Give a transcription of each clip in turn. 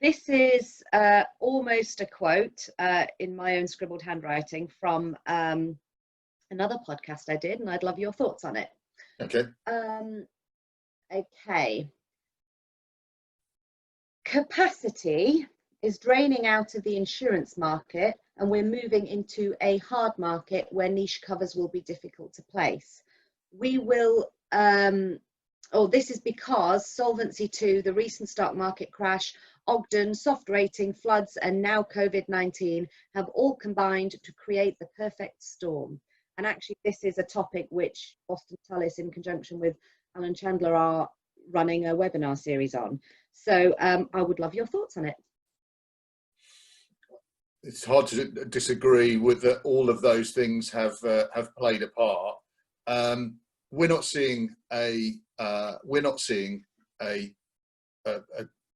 This is almost a quote in my own scribbled handwriting from another podcast I did, and I'd love your thoughts on it. Okay. Okay. Capacity is draining out of the insurance market, and we're moving into a hard market where niche covers will be difficult to place. We will, this is because Solvency II, the recent stock market crash, Ogden, soft rating, floods, and now COVID-19 have all combined to create the perfect storm. And actually, this is a topic which Boston Tullis, in conjunction with Alan Chandler, are running a webinar series on. So I would love your thoughts on it. It's hard to disagree with that. All of those things have played a part. We're not seeing a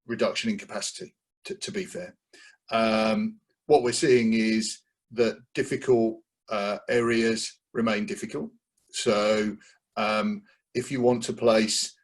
reduction in capacity. To be fair, what we're seeing is that difficult areas remain difficult. So if you want to place,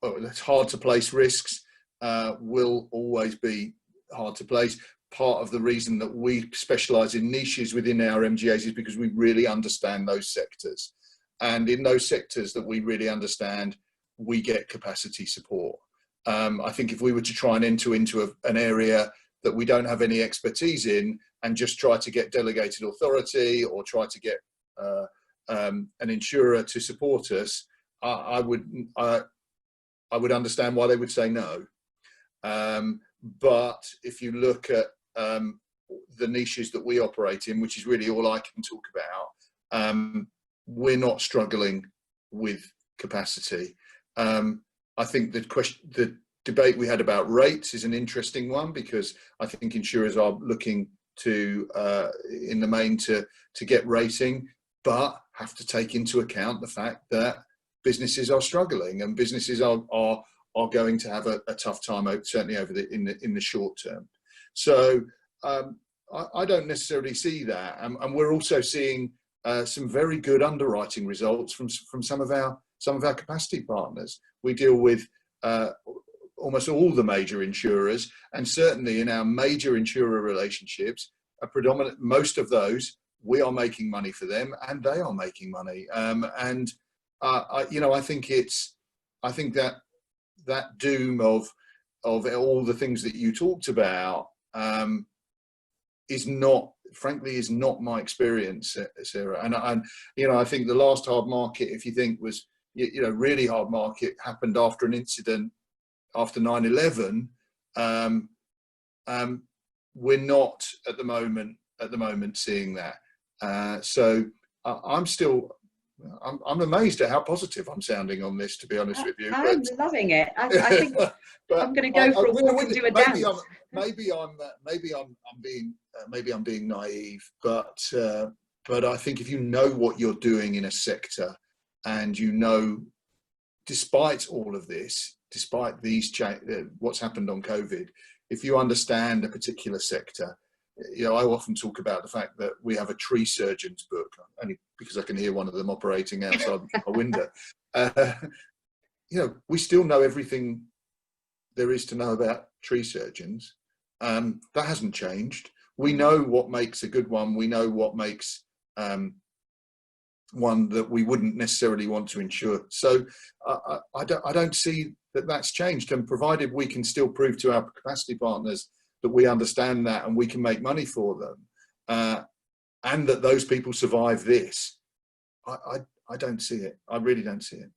it's hard to place risks, will always be hard to place. Part of the reason that we specialize in niches within our MGAs is because we really understand those sectors. And in those sectors that we really understand, we get capacity support. I think if we were to try and enter into an area that we don't have any expertise in and just try to get delegated authority or try to get an insurer to support us, I would understand why they would say no. But if you look at the niches that we operate in, which is really all I can talk about, we're not struggling with capacity. I think the debate we had about rates is an interesting one, because I think insurers are looking to, in the main, to get rating, but have to take into account the fact that businesses are struggling and businesses are going to have a tough time, certainly in the short term. So I don't necessarily see that, and we're also seeing some very good underwriting results from some of our capacity partners. We deal with almost all the major insurers, and certainly in our major insurer relationships, most of those, we are making money for them, and they are making money. I think that doom of all the things that you talked about is not my experience, Sarah. And I think the last hard market, if you think, was really hard market, happened after an incident after 9/11. We're not at the moment seeing that. So I'm amazed at how positive I'm sounding on this, to be honest with you. I'm loving it. I think I'm going to go for a walk and do a dance. Maybe I'm being naive, but I think if you know what you're doing in a sector, and despite all of this, despite what's happened on COVID, if you understand a particular sector, I often talk about the fact that we have a tree surgeon's book, only because I can hear one of them operating outside my window. We still know everything there is to know about tree surgeons. That hasn't changed. We know what makes a good one. We know what makes one that we wouldn't necessarily want to insure. So I don't see that that's changed. And provided we can still prove to our capacity partners that we understand that and we can make money for them, and that those people survive this, I don't see it. I really don't see it.